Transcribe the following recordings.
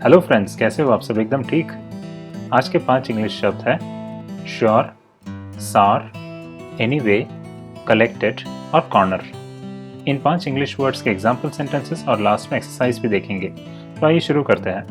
Hello friends, कैसे हो आप सब? एकदम ठीक। आज के 5 इंग्लिश शब्द हैं श्योर, सार, एनीवे, कलेक्टेड और कॉर्नर। इन 5 इंग्लिश वर्ड्स के एग्जाम्पल सेंटेंसेस और लास्ट में एक्सरसाइज भी देखेंगे। तो आइए शुरू करते हैं।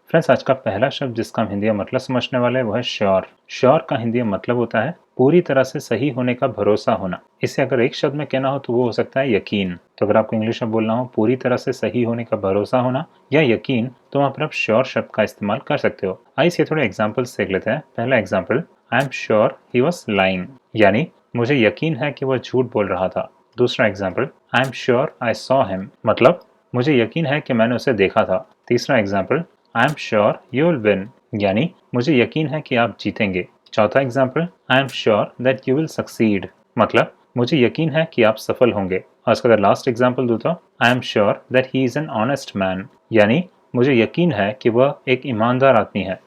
फ्रेंड्स, आज का पहला शब्द जिसका हम हिंदी में मतलब समझने वाले हैं वो है श्योर। श्योर का हिंदी में मतलब होता है पूरी तरह से सही होने का भरोसा होना। इसे अगर एक शब्द में कहना हो तो वो हो सकता है यकीन। तो अगर आपको इंग्लिश में बोलना हो पूरी तरह से सही होने का भरोसा होना या यकीन, तो वहां पर आप श्योर शब्द का इस्तेमाल कर सकते हो। आइए इसके थोड़े एग्जाम्पल्स देख लेते हैं। पहला example, I am sure he was lying, यानी मुझे यकीन है कि वह झूठ बोल रहा था। दूसरा example, I am sure I saw him, मतलब मुझे यकीन है कि मैंने उसे देखा था। तीसरा example, I am sure you will win, यानी मुझे यकीन है कि आप जीतेंगे। चौथा example, I am sure that you will succeed, मतलब मुझे यकीन है कि आप सफल होंगे। और इसका अगर लास्ट एग्जाम्पल दूँ तो I am sure that he is an honest man, यानी मुझे यकीन है कि वह एक ईमानदार आदमी है।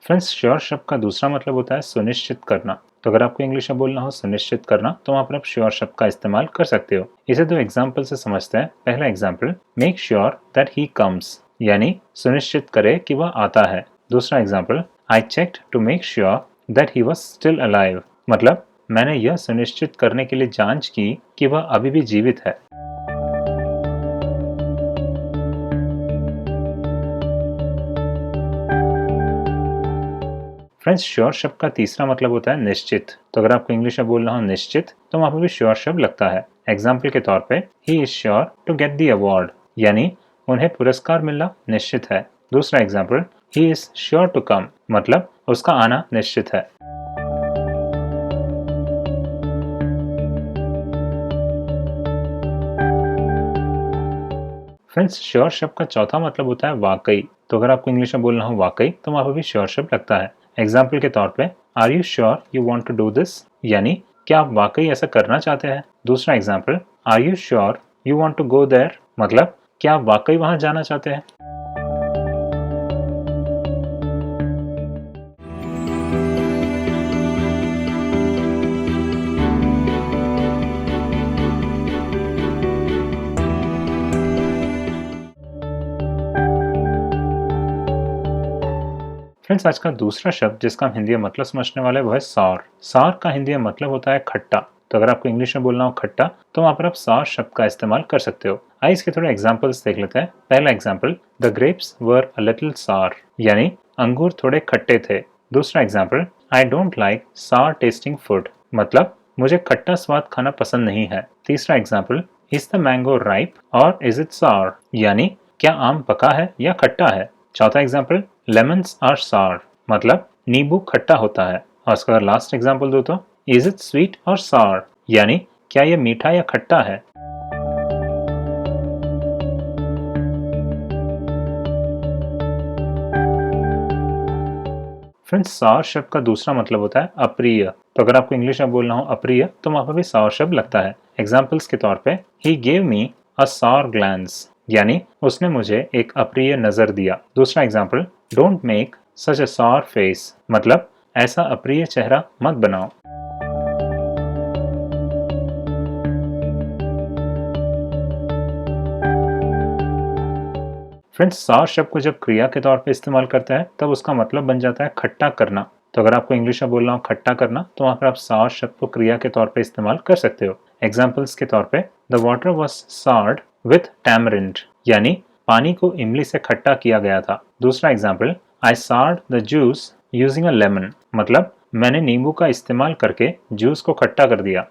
फ्रेंड्स, श्योर शब्द का दूसरा मतलब होता है सुनिश्चित करना। तो अगर आपको इंग्लिश में बोलना हो सुनिश्चित करना, तो वहां पर आप श्योर शब्द का इस्तेमाल कर सकते हो। इसे दो एग्जाम्पल से समझते हैं। पहला example, make sure that he comes, यानी सुनिश्चित करे कि वह आता है। दूसरा example, I checked to make sure that he was still alive, मतलब मैंने यह सुनिश्चित करने के लिए जांच की कि वह अभी भी जीवित है। फ्रेंड्स, श्योर शब्द का तीसरा मतलब होता है निश्चित। तो अगर आपको इंग्लिश में बोलना हो निश्चित, तो वहां पर भी श्योर शब्द लगता है। एग्जाम्पल के तौर पे, he is sure to get the award, यानी उन्हें पुरस्कार मिलना निश्चित है। दूसरा example, he is sure to come, मतलब उसका आना निश्चित है। फ्रेंड्स, श्योर शब्द का चौथा मतलब होता है वाकई। तो अगर आपको इंग्लिश में बोलना हो वाकई, तो वहां पर भी श्योर शब्द लगता है। एग्जाम्पल के तौर पे, are you sure you want to do this, यानी क्या आप वाकई ऐसा करना चाहते हैं। दूसरा example, are you sure you want to go there, मतलब क्या आप वाकई वहां जाना चाहते हैं। फ्रेंड्स, आज का दूसरा शब्द जिसका हम हिंदी में मतलब समझने वाले वो है सार। सार का हिंदी में मतलब होता है खट्टा। तो अगर आपको इंग्लिश में बोलना हो खट्टा, तो वहां पर आप सार शब्द का इस्तेमाल कर सकते हो। आइए इसके थोड़े एग्जांपल्स देख लेते हैं। पहला example, the grapes were a little सार, यानी अंगूर थोड़े खट्टे थे। दूसरा एग्जांपल, आई डोंट लाइक सार टेस्टिंग फूड, मतलब मुझे खट्टा स्वाद खाना पसंद नहीं है। तीसरा example, is the mango ripe और इज इट सार, यानी क्या आम पका है या खट्टा है। चौथा एग्जाम्पल, लेमन्स आर सार, मतलब नींबू खट्टा होता है। और इसका लास्ट एग्जाम्पल दो तो इज इट स्वीट और सार, यानी क्या यह मीठा या खट्टा है। फ्रेंड्स, सार शब्द का दूसरा मतलब होता है अप्रिय। तो अगर आपको इंग्लिश में बोलना हो अप्रिय, तो वहां पर भी सार शब्द लगता है। एग्जाम्पल्स के तौर पे, ही गेव मी अ सार ग्लैंस, यानी उसने मुझे एक अप्रिय नजर दिया। दूसरा एग्जाम्पल, डोंट मेक सच अ सार फेस, मतलब ऐसा अप्रिय चेहरा मत बनाओ। फ्रेंड्स, सार शब्द को जब क्रिया के तौर पे इस्तेमाल करते हैं तब उसका मतलब बन जाता है खट्टा करना। तो अगर आपको इंग्लिश में बोलना हो खट्टा करना, तो वहां पर आप सार शब्द को क्रिया के तौर पे इस्तेमाल कर सकते हो। एग्जाम्पल्स के तौर पे, the water was soured with tamarind, यानी पानी को इमली से खट्टा किया गया था। दूसरा example, I soured the juice using a lemon, मतलब मैंने नींबू का इस्तेमाल करके जूस को खट्टा कर दिया।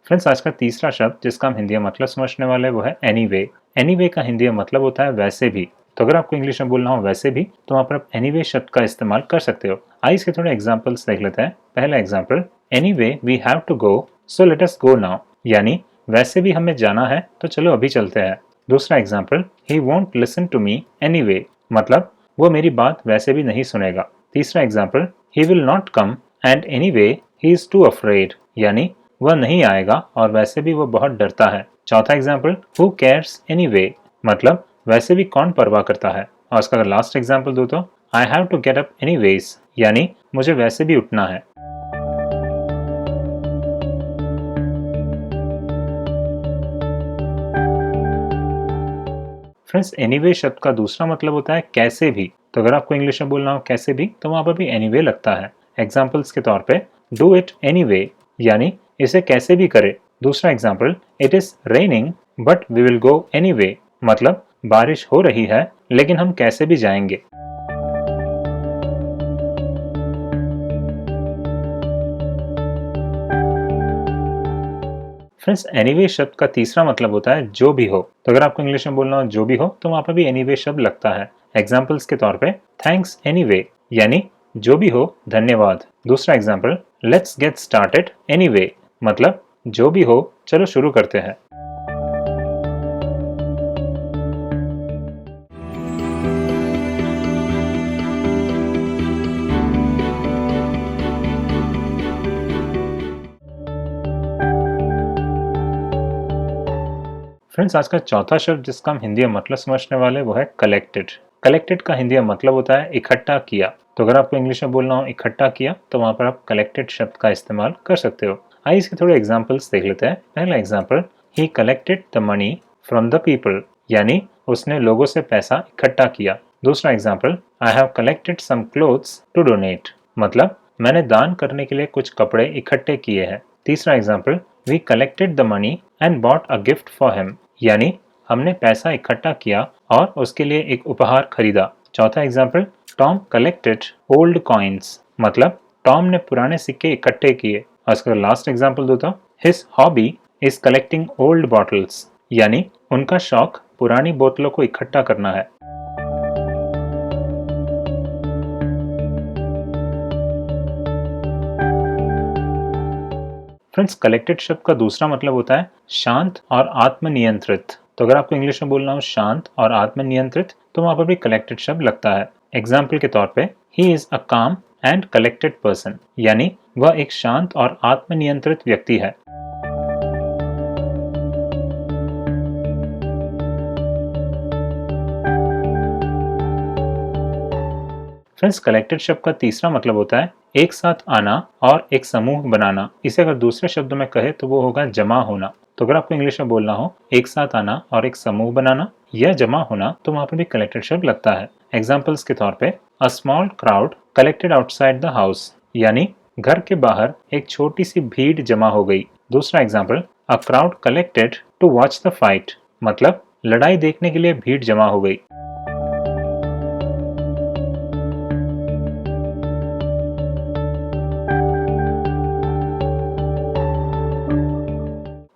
फ्रेंड्स, आज का तीसरा शब्द जिसका हम हिंदी में मतलब समझने वाले हैं वो है एनीवे। एनीवे का हिंदी में मतलब होता है वैसे भी। तो अगर आपको इंग्लिश में बोलना हो वैसे भी, तो वहां पर आप एनीवे शब्द का इस्तेमाल कर सकते हो। आइए इसके थोड़े एग्जांपल्स देख लेते हैं। पहला example, anyway we have to go so let us go now, यानी वैसे भी हमें जाना है तो चलो अभी चलते हैं। दूसरा example, he won't listen to me anyway, मतलब वो मेरी बात वैसे भी नहीं सुनेगा। तीसरा example, he will not come and anyway he is too afraid, यानी वह नहीं आएगा और वैसे भी वो बहुत डरता है। चौथा एग्जाम्पल, हु केयर्स एनीवे, मतलब वैसे भी कौन परवाह करता है। और इसका अगर लास्ट एग्जाम्पल दो तो I have to get up anyways, यानी मुझे वैसे भी उठना है। फ्रेंड्स, एनीवे शब्द का दूसरा मतलब होता है कैसे भी। तो अगर आपको इंग्लिश में बोलना हो कैसे भी, तो वहां पर भी एनीवे लगता है। एग्जाम्पल्स के तौर पे डू इट एनीवे, यानी इसे कैसे भी करे। दूसरा example, it is raining but we will go anyway, मतलब बारिश हो रही है लेकिन हम कैसे भी जाएंगे। फ्रेंड्स, एनीवे शब्द का तीसरा मतलब होता है जो भी हो। तो अगर आपको इंग्लिश में बोलना हो जो भी हो, तो वहां पर भी एनीवे शब्द लगता है। एग्जाम्पल्स के तौर पे थैंक्स एनीवे, यानी जो भी हो धन्यवाद। दूसरा example, let's get started anyway, मतलब जो भी हो चलो शुरू करते हैं। फ्रेंड्स, आज का चौथा शब्द जिसका हम हिंदी में मतलब समझने वाले वो है कलेक्टेड। कलेक्टेड का हिंदी में मतलब होता है इकट्ठा किया। तो अगर आपको इंग्लिश में बोलना हो इकट्ठा किया, तो वहां पर आप कलेक्टेड शब्द का इस्तेमाल कर सकते हो। आइए इसके थोड़े एग्जाम्पल्स देख लेते हैं। पहला example, he collected the money from the people, यानी उसने लोगों से पैसा इकट्ठा किया। दूसरा example, I have collected some clothes to donate, मतलब मैंने दान करने के लिए कुछ कपड़े इकट्ठे किए हैं। तीसरा example, we collected the money and bought a gift for him, यानी हमने पैसा इकट्ठा किया और उसके लिए एक उपहार खरीदा। चौथा example, Tom collected old coins, मतलब टॉम ने पुराने सिक्के इकट्ठे किए। और इसका लास्ट एग्जाम्पल दो तो his hobby is collecting old bottles, यानी उनका शौक पुरानी बोतलों को इकट्ठा करना है। फ्रेंड्स, कलेक्टेड शब्द का दूसरा मतलब होता है शांत और आत्मनियंत्रित। तो अगर आपको इंग्लिश में बोलना हो शांत और आत्मनियंत्रित, तो वहां पर भी कलेक्टेड शब्द लगता है। एग्जाम्पल के तौर पे ही इज अ काम एंड कलेक्टेड पर्सन, यानी वह एक शांत और आत्मनियंत्रित व्यक्ति है। फ्रेंड्स, कलेक्टेड शब्द का तीसरा मतलब होता है एक साथ आना और एक समूह बनाना। इसे अगर दूसरे शब्दों में कहे तो वो होगा जमा होना। तो अगर आपको इंग्लिश में बोलना हो एक साथ आना और एक समूह बनाना या जमा होना, तो वहां पर भी कलेक्टेड शब्द लगता है। एग्जाम्पल्स के तौर पे a small crowd collected outside the house, यानी घर के बाहर एक छोटी सी भीड़ जमा हो गई। दूसरा example, a crowd collected to watch the fight, मतलब लड़ाई देखने के लिए भीड़ जमा हो गई।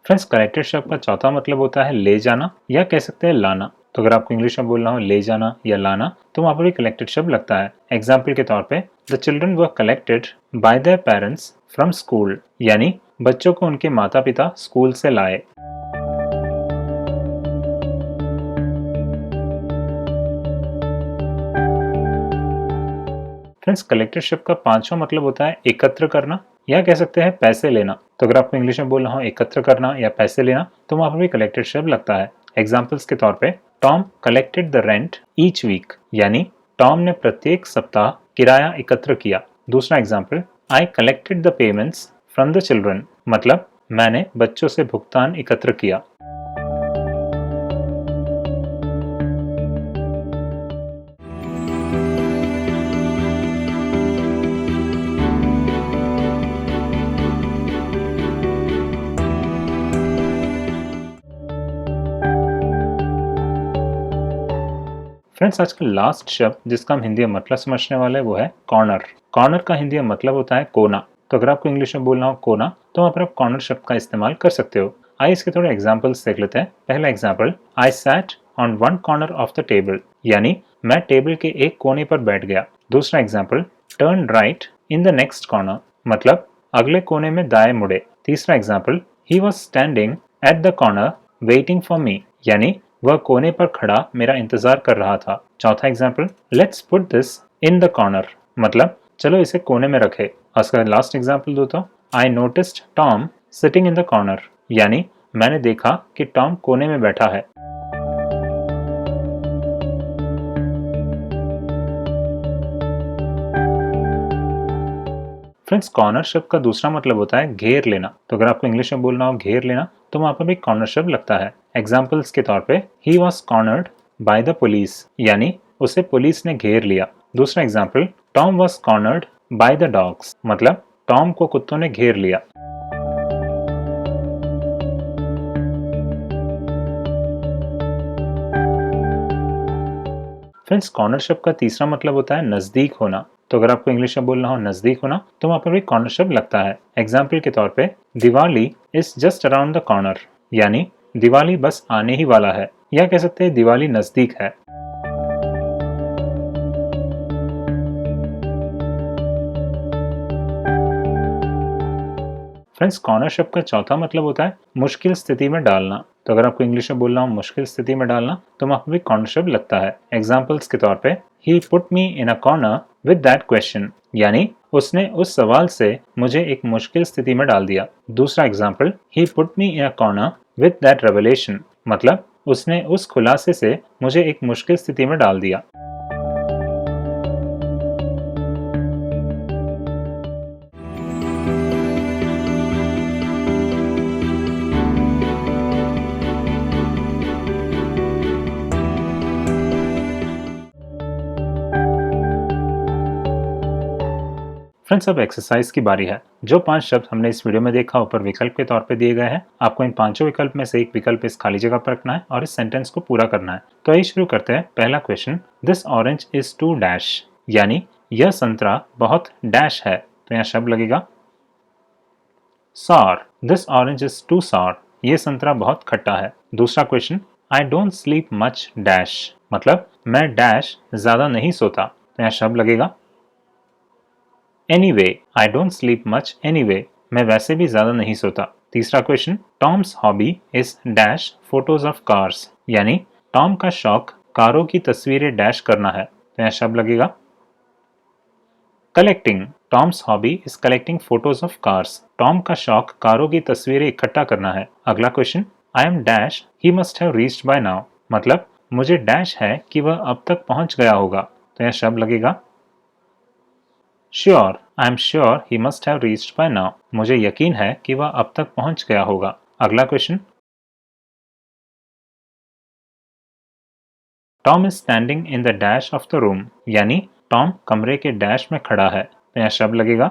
फ्रेंड्स, कलेक्टेड शब्द का चौथा मतलब होता है ले जाना या कह सकते हैं लाना। तो अगर आपको इंग्लिश में बोलना हो ले जाना या लाना, तो वहां पर भी कलेक्टेड शब्द लगता है। एग्जाम्पल के तौर पे the children were collected by their parents from school, यानी बच्चों को उनके माता पिता स्कूल से लाए। फ्रेंड्स, कलेक्टेड शब्द का पांचवा मतलब होता है एकत्र करना या कह सकते हैं पैसे लेना। तो अगर आपको इंग्लिश में बोलना हो एकत्र करना या पैसे लेना, तो वहां पर भी कलेक्टेड शब्द लगता है। एग्जाम्पल्स के तौर पे Tom collected the rent each week, यानी टॉम ने प्रत्येक सप्ताह किराया एकत्र किया। दूसरा example, I collected the payments from the children, मतलब मैंने बच्चों से भुगतान एकत्र किया। फ्रेंड्स, आज का लास्ट शब्द जिसका हम हिंदी में मतलब समझने वाले हैं वो है कॉर्नर। कॉर्नर का हिंदी में मतलब होता है कोना। तो अगर आपको इंग्लिश में बोलना हो कोना, तो वहां पर आप कॉर्नर शब्द का इस्तेमाल कर सकते हो। आइए इसके थोड़े एग्जाम्पल्स देख लेते हैं। पहला example, I sat on one corner of the table, यानी मैं टेबल के एक कोने पर बैठ गया। दूसरा example, turn right in the next corner, मतलब अगले कोने में दाएं मुड़े। तीसरा example, he was standing at the corner waiting for me, यानी वह कोने पर खड़ा मेरा इंतजार कर रहा था। चौथा example, let's put this in the corner, मतलब चलो इसे कोने में रखे। और इसका लास्ट एग्जाम्पल दो तो, I noticed Tom sitting in the corner, यानी मैंने देखा कि टॉम कोने में बैठा है। फ्रेंड्स, कॉर्नर शब्द का दूसरा मतलब होता है घेर लेना। तो अगर आपको इंग्लिश में बोलना हो घेर लेना, तो वहां पर भी कॉर्नर शब्द लगता है। एग्जाम्पल्स के तौर पे, he was cornered by the police, यानी उसे पुलिस ने घेर लिया। दूसरा example, Tom was cornered by the dogs, मतलब टॉम को कुत्तों ने घेर लिया। फ्रेंड्स, कॉर्नर शब्द का तीसरा मतलब होता है नजदीक होना। तो अगर आपको इंग्लिश में बोलना हो नजदीक होना, तो वहां पर भी कॉर्नर शब्द लगता है। एग्जाम्पल के तौर पे, Diwali is just around the corner, यानी दिवाली बस आने ही वाला है, या कह सकते हैं दिवाली नजदीक है। फ्रेंड्स, कॉर्नर शब्द का चौथा मतलब होता है मुश्किल स्थिति में डालना। तो अगर आपको इंग्लिश में बोलना हो मुश्किल स्थिति में डालना, तो वहां पर भी कॉर्नर शब्द लगता है। एग्जाम्पल्स के तौर पे, he put me in a corner with that question, यानी उसने उस सवाल से मुझे एक मुश्किल स्थिति में डाल दिया। दूसरा example, he put me in a corner with that revelation, मतलब उसने उस खुलासे से मुझे एक मुश्किल स्थिति में डाल दिया। फ्रेंड्स, अब एक्सरसाइज की बारी है। जो 5 शब्द हमने इस वीडियो में देखा ऊपर विकल्प के तौर पे दिए गए हैं, आपको इन पांचों विकल्प में से एक विकल्प इस खाली जगह पर रखना है और इस सेंटेंस को पूरा करना है। तो आइए शुरू करते हैं। पहला question, this orange is too dash, यानी यह संतरा बहुत डैश है। तो यहाँ शब्द लगेगा sour, this orange is too sour, ये संतरा बहुत खट्टा है। दूसरा question, I don't sleep much dash, मतलब मैं डैश ज्यादा नहीं सोता। तो यहाँ शब्द लगेगा anyway, I don't sleep much anyway, मैं वैसे भी ज्यादा नहीं सोता। तीसरा question, Tom's hobby is dash photos of cars, यानी टॉम का शौक कारों की तस्वीरें डैश करना है। तो यहाँ शब्द लगेगा collecting, Tom's hobby is collecting photos of cars, Tom का शौक कारों की तस्वीरें इकट्ठा करना है। अगला question, I am dash he must have reached by now, मतलब मुझे डैश है कि वह अब तक पहुंच गया होगा। तो यहाँ शब्द लगेगा sure, I am sure he must have reached by now, मुझे यकीन है कि वह अब तक पहुंच गया होगा। अगला question, Tom is standing in the dash of the room, यानी टॉम कमरे के डैश में खड़ा है। तो यहाँ शब्द लगेगा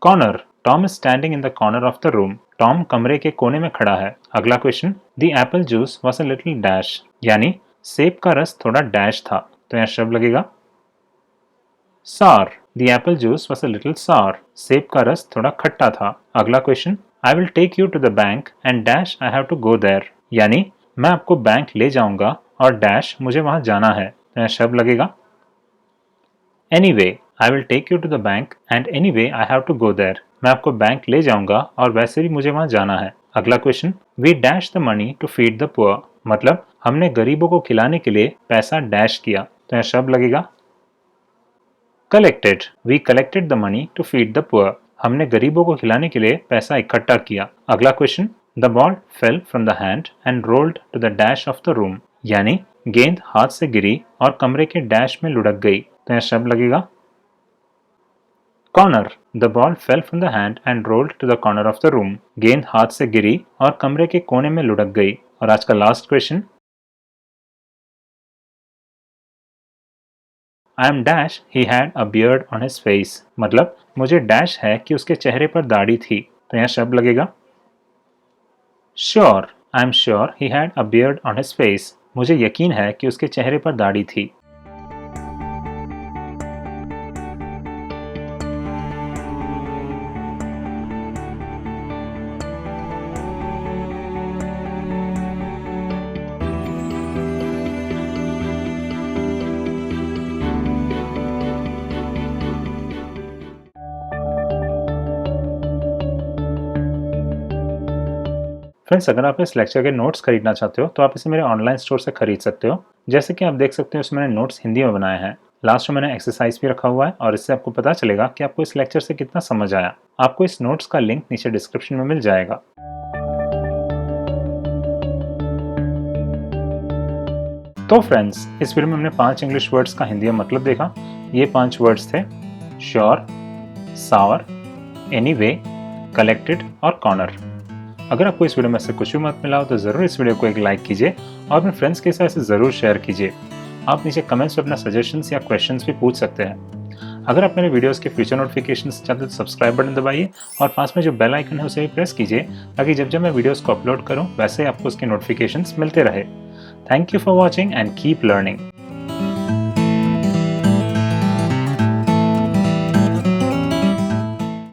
corner, Tom is standing in the corner of the room, Tom कमरे के कोने में खड़ा है। अगला question, the Apple juice was a little dash, यानी सेब का रस थोड़ा डैश था। तो यहाँ शब्द लगेगा sour, the apple juice was a little sour, सेब का रस थोड़ा खट्टा था। अगला question, I will take you to the bank and dash I have to go there, यानी मैं आपको बैंक ले जाऊंगा और डैश मुझे वहां जाना है। तो यहाँ शब्द लगेगा anyway, I will take you to the bank and anyway I have to go there, मैं आपको बैंक ले जाऊंगा और वैसे भी मुझे वहां जाना है। अगला question, we dash the money to feed the poor, मतलब हमने गरीबों को खिलाने के लिए पैसा डैश किया। तो यहाँ शब्द लगेगा collected, we collected the money to feed the poor, हमने गरीबों को खिलाने के लिए पैसा इकट्ठा किया। अगला question, the ball fell from the hand and rolled to the dash of the room, यानी गेंद हाथ से गिरी और कमरे के डैश में लुढ़क गई। तो यह शब्द लगेगा corner, the ball fell from the hand and rolled to the corner of the room, गेंद हाथ से गिरी और कमरे के कोने में लुढ़क गई। और आज का last question, I am dash he had a beard on his face, मतलब मुझे डैश है कि उसके चेहरे पर दाढ़ी थी। तो यहाँ शब्द लगेगा sure, I am sure he had a beard on his face, मुझे यकीन है कि उसके चेहरे पर दाढ़ी थी। फ्रेंड्स, अगर आप इस लेक्चर के नोट्स खरीदना चाहते हो तो आप इसे मेरे ऑनलाइन स्टोर से खरीद सकते हो। जैसे कि आप देख सकते हो इसमें मैंने नोट्स हिंदी में बनाए हैं। लास्ट में मैंने एक्सरसाइज भी रखा हुआ है और इससे आपको पता चलेगा कि आपको इस लेक्चर से कितना समझ आया। आपको इस नोट्स का लिंक नीचे डिस्क्रिप्शन में मिल जाएगा। तो फ्रेंड्स, इस वीडियो में हमने 5 इंग्लिश वर्ड्स का हिंदी में मतलब देखा। ये 5 वर्ड्स थे श्योर, सावर, एनीवे, कलेक्टेड और कॉर्नर। अगर आपको इस वीडियो में से कुछ भी मत मिला हो तो ज़रूर इस वीडियो को एक लाइक कीजिए और अपने फ्रेंड्स के साथ इसे ज़रूर शेयर कीजिए। आप नीचे कमेंट्स में अपना सजेशंस या क्वेश्चंस भी पूछ सकते हैं। अगर आप मेरे वीडियोस के फ्यूचर नोटिफिकेशंस चाहते हैं तो सब्सक्राइब बटन दबाइए और पास में जो बेल आइकन है उसे भी प्रेस कीजिए ताकि जब जब मैं वीडियोस को अपलोड करूं वैसे ही आपको उसके नोटिफिकेशंस मिलते रहे। Thank you for watching and keep learning.